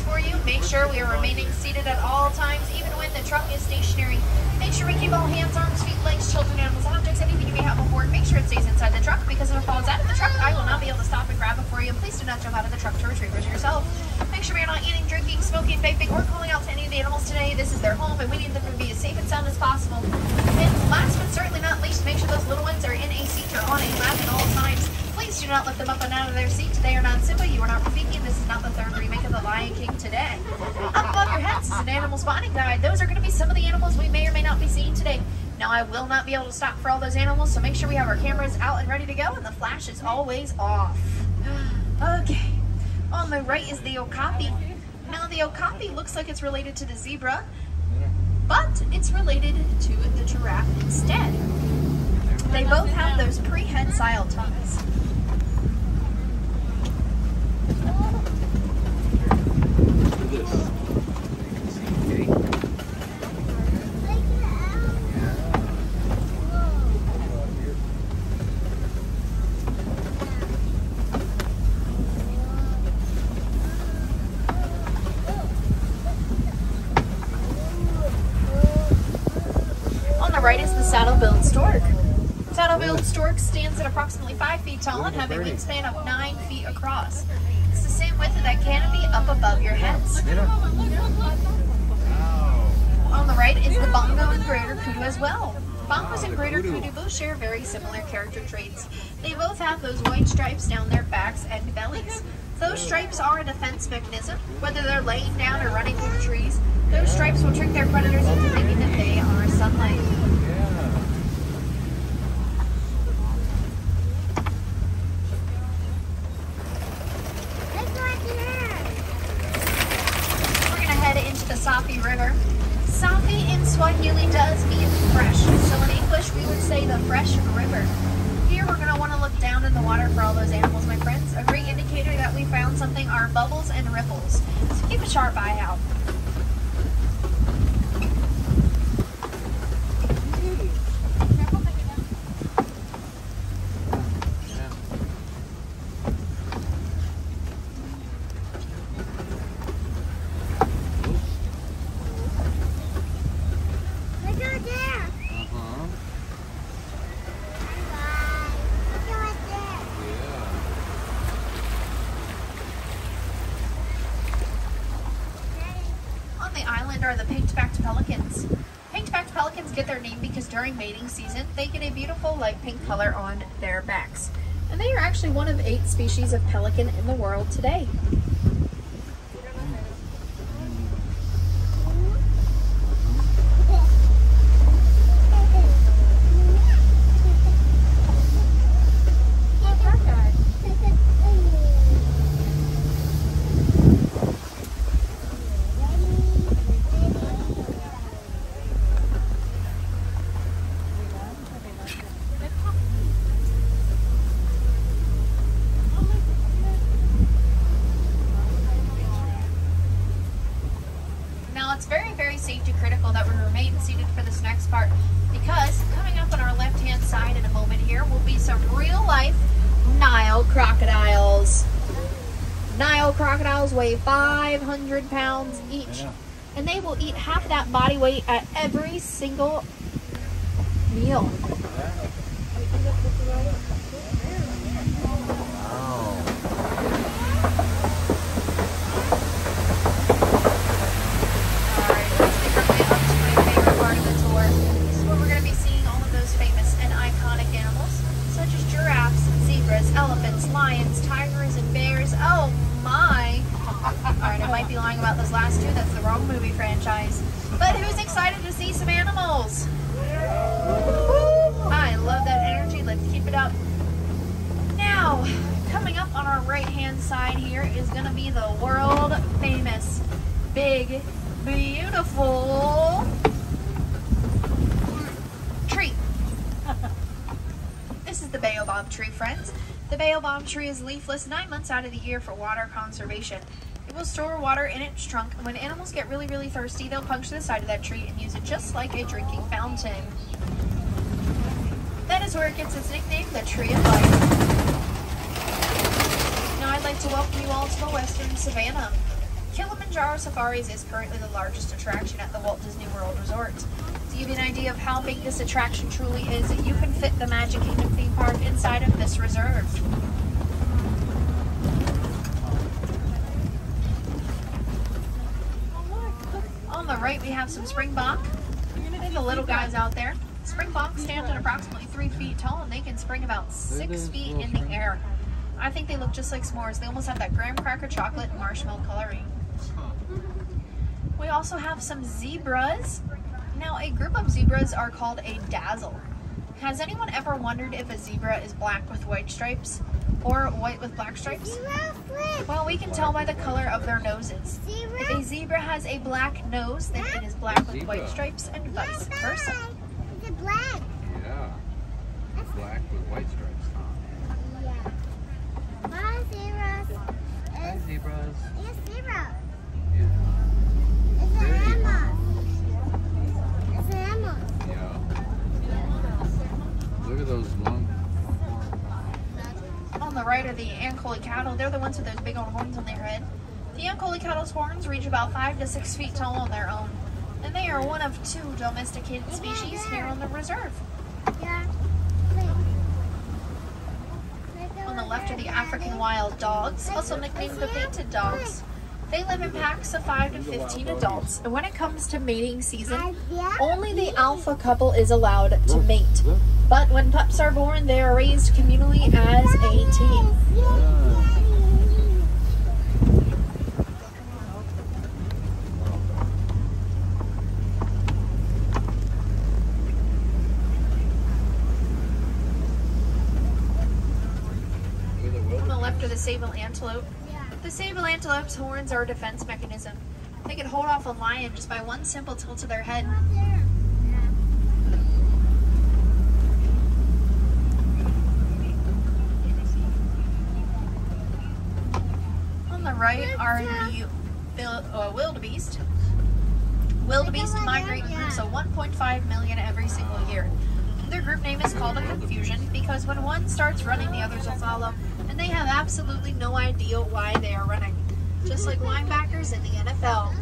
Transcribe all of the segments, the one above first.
for you. Make sure we are remaining seated at all times, even when the truck is stationary. Make sure we keep all hands, arms, feet, legs, children, animals, objects, anything you may have aboard. Make sure it stays inside the truck, because if it falls out of the truck, I will not be able to stop and grab it for you. Please do not jump out of the truck to retrieve it yourself. Make sure we are not eating, drinking, smoking, vaping, or calling out to any of the animals today. This is their home, and we need them to be as safe and sound as possible. And last but certainly not least, make sure those little ones are in a seat or on a lap at all times. Please do not lift them up and out of their seat. They are not Simba. You are not Rafiki. This is not the third remake of The Lion King today. Up above your heads is an animal spotting guide. Those are going to be some of the animals we may or may not be seeing today. Now, I will not be able to stop for all those animals, so make sure we have our cameras out and ready to go, and the flash is always off. Okay. On the right is the okapi. Now, the okapi looks like it's related to the zebra, but it's related to the giraffe instead. They both have those prehensile tongues. On the right is the saddle-billed stork. Saddle-billed stork stands at approximately 5 feet tall and have a wingspan of 9 feet across. It's the same width of that canopy up above your heads. On the right is the bongo and greater kudu as well. Bongos and greater kudu both share very similar character traits. They both have those white stripes down their backs and bellies. Those stripes are a defense mechanism. Whether they're laying down or running through the trees, those stripes will trick their predators into thinking that they are sunlight. The Safi River. Safi in Swahili does mean fresh, so in English we would say the fresh river. Here we're going to want to look down in the water for all those animals, my friends. A great indicator that we found something are bubbles and ripples, so keep a sharp eye out. Are the pink-backed pelicans. Pink-backed pelicans get their name because during mating season they get a beautiful light pink color on their backs, and they are actually one of 8 species of pelican in the world today. It's very safety critical that we remain seated for this next part, because coming up on our left hand side in a moment here will be some real life Nile crocodiles. Nile crocodiles weigh 500 pounds each, and they will eat half that body weight at every single meal. Elephants, lions, tigers, and bears. Oh my! Alright, I might be lying about those last two. That's the wrong movie franchise. But who's excited to see some animals? I love that energy. Let's keep it up. Now, coming up on our right-hand side here is going to be the world-famous, big, beautiful tree. This is the baobab tree, friends. The baobab tree is leafless 9 months out of the year for water conservation. It will store water in its trunk, and when animals get really thirsty, they'll puncture the side of that tree and use it just like a drinking fountain. That is where it gets its nickname, the Tree of Life. Now I'd like to welcome you all to the Western Savannah. Kilimanjaro Kilimanjaro Safaris is currently the largest attraction at the Walt Disney World Resort. To give you an idea of how big this attraction truly is, you can fit the Magic Kingdom theme park inside of this reserve. On the right, we have some springbok. The little guys out there. Springboks stand at approximately 3 feet tall, and they can spring about 6 feet in the air. I think they look just like s'mores. They almost have that graham cracker chocolate and marshmallow coloring. We also have some zebras. Now, a group of zebras are called a dazzle. Has anyone ever wondered if a zebra is black with white stripes or white with black stripes? Well, we can tell by the color of their noses. If a zebra has a black nose, then it is black with white stripes, and vice versa. Is it black? Yeah. Black with white stripes, huh? Yeah. Hi, zebras. Hi, zebras. It's zebra. Yeah. It's an animal. It's an animal. Yeah. Look at those long. On the right are the Ankole cattle. They're the ones with those big old horns on their head. The Ankole cattle's horns reach about 5 to 6 feet tall on their own, and they are one of 2 domesticated species here on the reserve. Yeah. On the left are the African wild dogs, also nicknamed the painted dogs. They live in packs of 5 to 15 adults, and when it comes to mating season, only the alpha couple is allowed to mate. But when pups are born, they are raised communally as a team. On the left are the sable antelope. The sable antelope's horns are a defense mechanism. They can hold off a lion just by one simple tilt of their head. On the right are the wildebeests. Wildebeests migrate in groups of 1.5 million every single year. Their group name is called a confusion because when one starts running, the others will follow, and they have absolutely no idea why they are running. Just like linebackers in the NFL.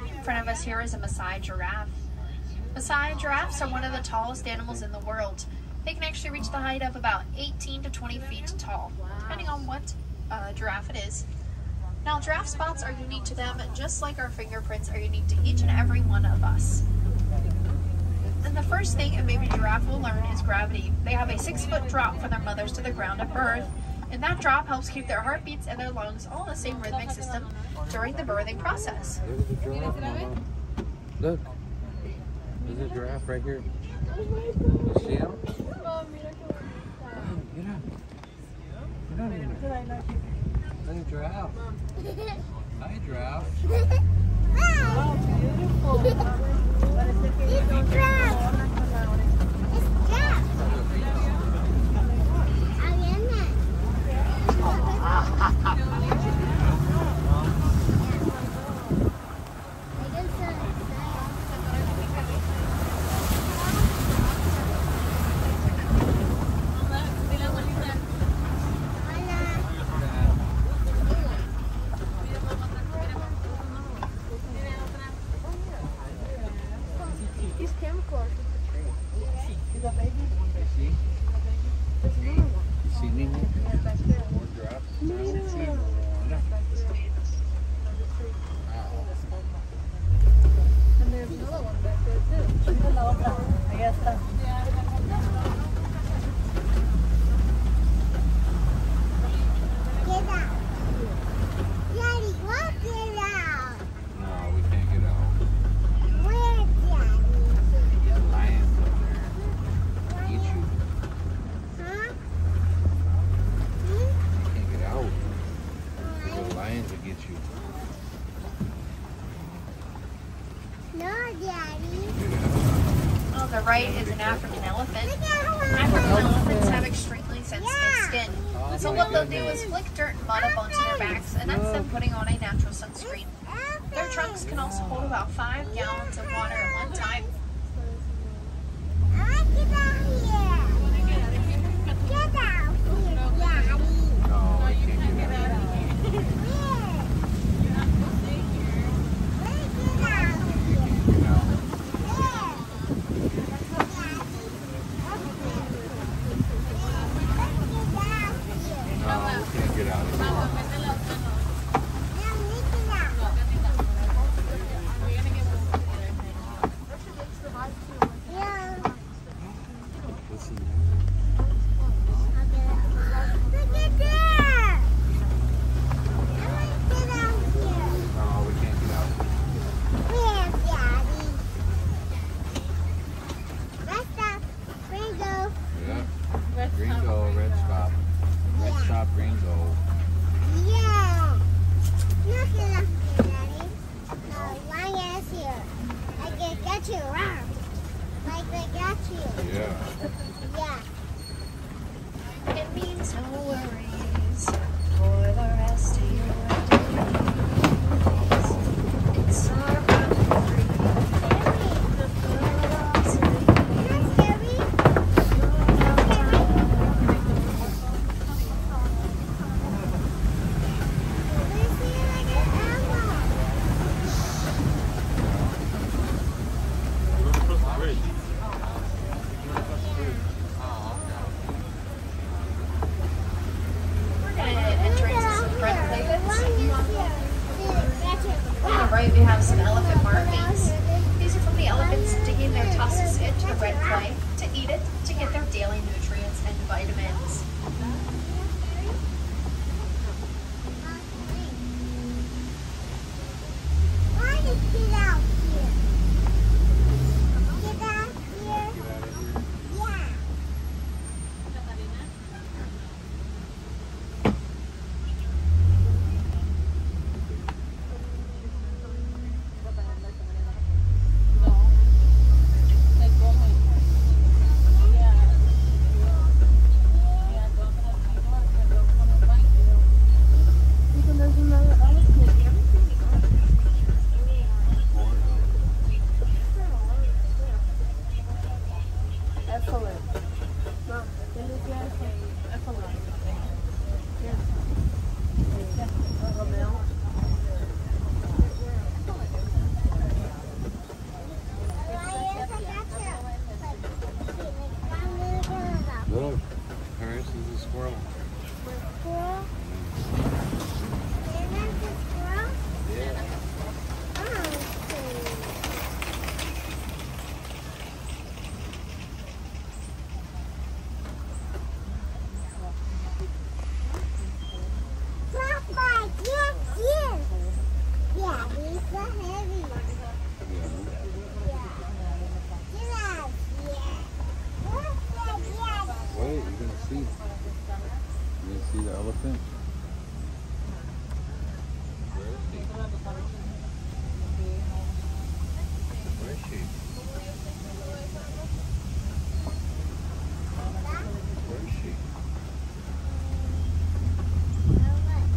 In front of us here is a Maasai giraffe. Maasai giraffes are one of the tallest animals in the world. They can actually reach the height of about 18 to 20 feet tall, depending on what giraffe it is. Now, giraffe spots are unique to them, just like our fingerprints are unique to each and every one of us. And the first thing a baby giraffe will learn is gravity. They have a 6-foot drop from their mothers to the ground at birth, and that drop helps keep their heartbeats and their lungs all in the same rhythmic system during the birthing process. There's a giraffe, Mama. Look. There's a giraffe right here. You see him? Oh, get up. Get up here. Look at giraffe. Hi, giraffe. Wow, beautiful. It's a giraffe. It's giraffe. right is an African elephant. African elephants have extremely sensitive skin. So what they'll do is flick dirt and mud up onto their backs, and that's them putting on a natural sunscreen. Their trunks can also hold about 5 gallons of water at one time. Get out here. Get out here, Daddy. No, I can't get out. It means no worries for the rest of your days. It's our country. Right, we have some elephant markings. These are from the elephants digging their tusks into the red clay to eat it to get their daily nutrients and vitamins. Get out here. Get out here. Yeah. Look, Paris is a squirrel. Squirrel? Is that the squirrel? Yeah. Papa, yes. Yeah, these are heavy. Yeah. Wait, you're gonna see. You gonna see the elephant? Where is he? Where is she? Where is she? Yeah, right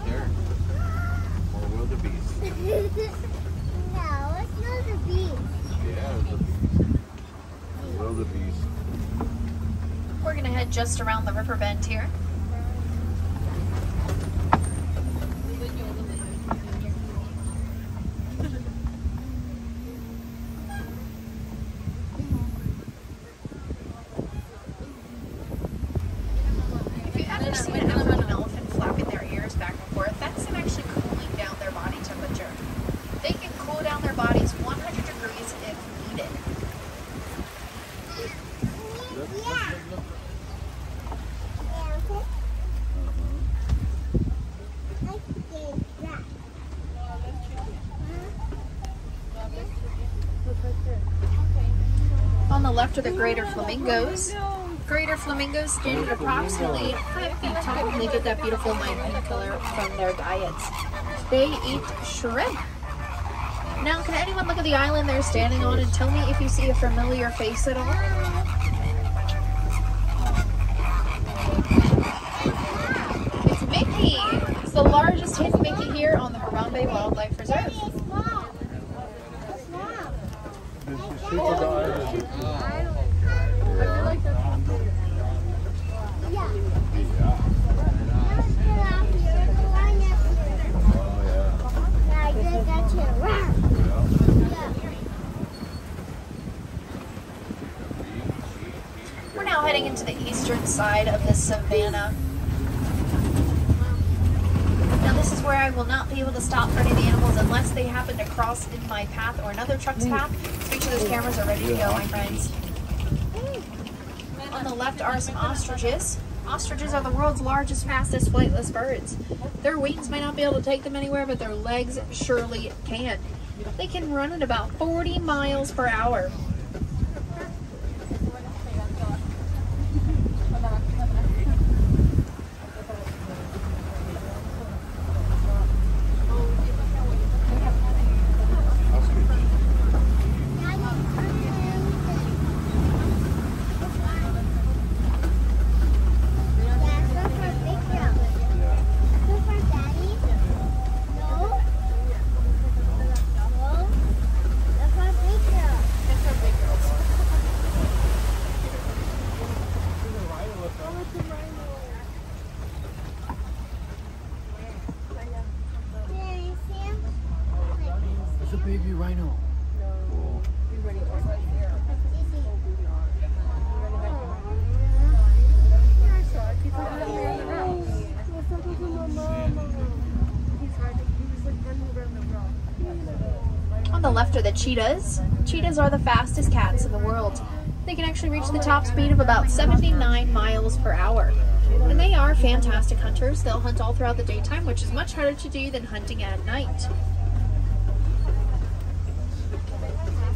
there. More wildebeests. No, it's not a beast. Yeah, it's a beast. Wildebeest. We're going to head just around the river bend here. If you've ever seen an elephant flapping their ears back and forth, that's them actually cooling down their body temperature. They can cool down their bodies 100 degrees if needed. Yeah. On the left are the greater flamingos. Greater flamingos stand at approximately 5 feet tall, and they get that beautiful light pink color from their diets. They eat shrimp. Now, can anyone look at the island they're standing on and tell me if you see a familiar face at all? It's Mickey! It's the largest hidden Mickey here on the Harambe Wildlife Reserve. We're now heading into the eastern side of the savannah. Now this is where I will not be able to stop for any of the animals unless they happen to cross in my path or another truck's path. So make sure those cameras are ready to go, my friends. On the left are some ostriches. Ostriches are the world's largest, fastest flightless birds. Their wings may not be able to take them anywhere, but their legs surely can. They can run at about 40 miles per hour. It's a baby rhino. On the left are the cheetahs. Cheetahs are the fastest cats in the world. They can actually reach the top speed of about 79 miles per hour. And they are fantastic hunters. They'll hunt all throughout the daytime, which is much harder to do than hunting at night.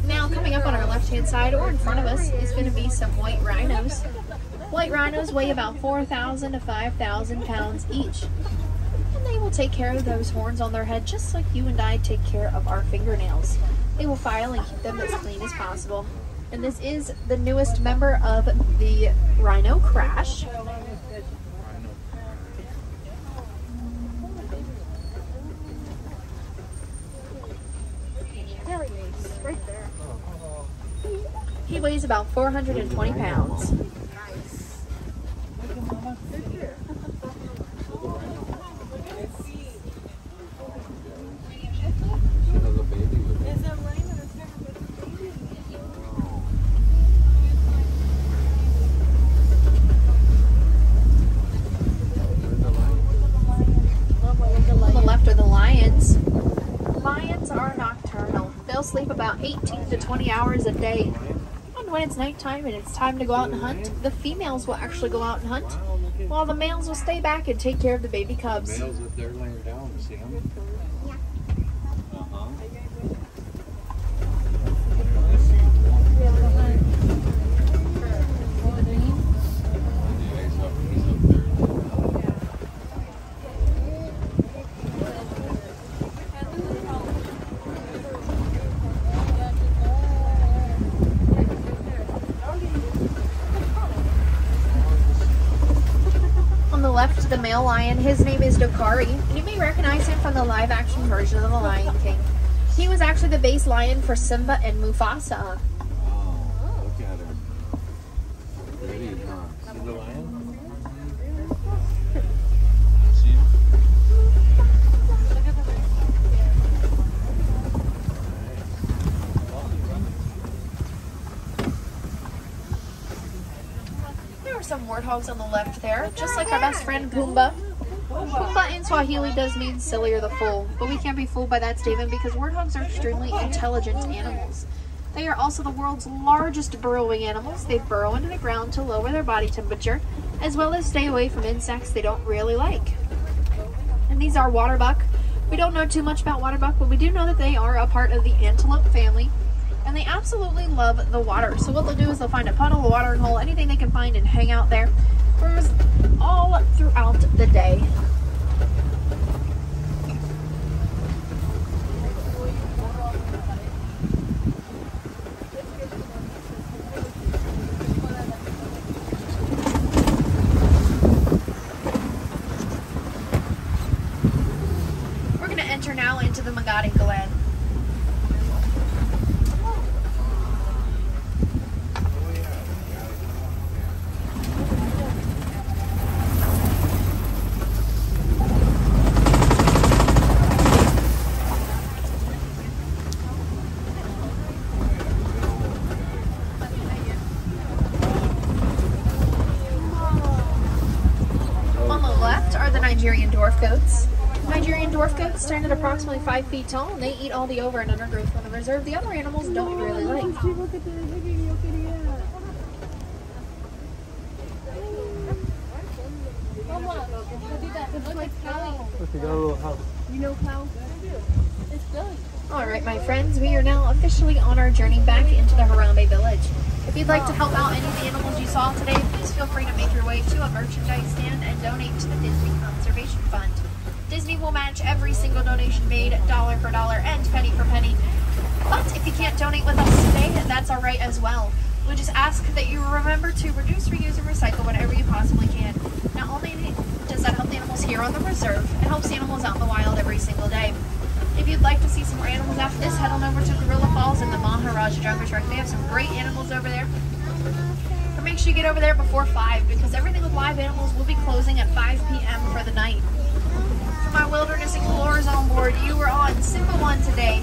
Now, coming up on our left-hand side, or in front of us, is going to be some white rhinos. White rhinos weigh about 4,000 to 5,000 pounds each. And they will take care of those horns on their head just like you and I take care of our fingernails. They will file and keep them as clean as possible. And this is the newest member of the rhino crash. There he is, right there. He weighs about 420 pounds. Sleep about 18 to 20 hours a day. And when it's nighttime and it's time to go out and hunt, the females will actually go out and hunt, while the males will stay back and take care of the baby cubs. The males up there laying down, see them? Yeah. Left, the male lion. His name is Dokari, and you may recognize him from the live-action version of The Lion King. He was actually the base lion for Simba and Mufasa. Oh, look at him. Pretty, huh? See the lion? See him? Some warthogs on the left there, just like our best friend Pumbaa. Pumbaa in Swahili does mean silly or the fool, but we can't be fooled by that statement because warthogs are extremely intelligent animals. They are also the world's largest burrowing animals. They burrow into the ground to lower their body temperature, as well as stay away from insects they don't really like. And these are waterbuck. We don't know too much about waterbuck, but we do know that they are a part of the antelope family. And they absolutely love the water. So what they'll do is they'll find a puddle, a watering hole, anything they can find and hang out there for all throughout the day. We're going to enter now into the Magadi Glen. Nigerian dwarf goats. Nigerian dwarf goats stand at approximately 5 feet tall, and they eat all the over and undergrowth from the reserve. The other animals don't really like. You know cow? It's good. Alright, my friends, we are now officially on our journey back into the Harambe village. If you'd like to help out any of the animals you saw today, please feel free to make your way to a merchandise stand and donate to the Disney Conservation Fund. Disney will match every single donation made, dollar for dollar and penny for penny. But if you can't donate with us today, that's alright as well. We just ask that you remember to reduce, reuse, and recycle whatever you possibly can. Not only does that help the animals here on the reserve, it helps the animals out in the wild every single day. If you'd like to see some more animals after this, head on over to Gorilla Falls and the Maharaja Jungle Trek. They have some great animals over there. But make sure you get over there before 5 because everything with live animals will be closing at 5 p.m. for the night. For my wilderness explorers on board, you were on Simba 1 today.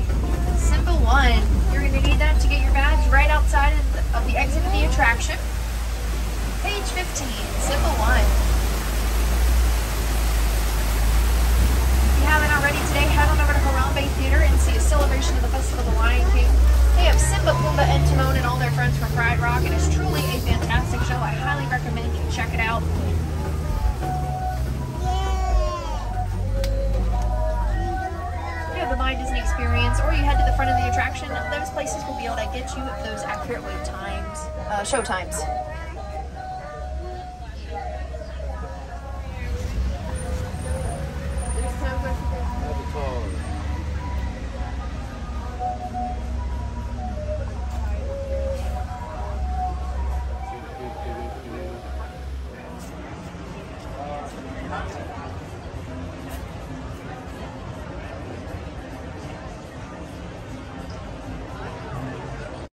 Simba 1. You're going to need that to get your badge right outside of the exit of the attraction. Page 15, Simba 1. If you haven't already today, head on over to Harambe Theater and see a celebration of the Festival of the Lion King. They have Simba, Pumbaa, and Timon and all their friends from Pride Rock. It is truly a fantastic show. I highly recommend you check it out. If you have the My Disney experience or you head to the front of the attraction, those places will be able to get you those accurate wait times, show times.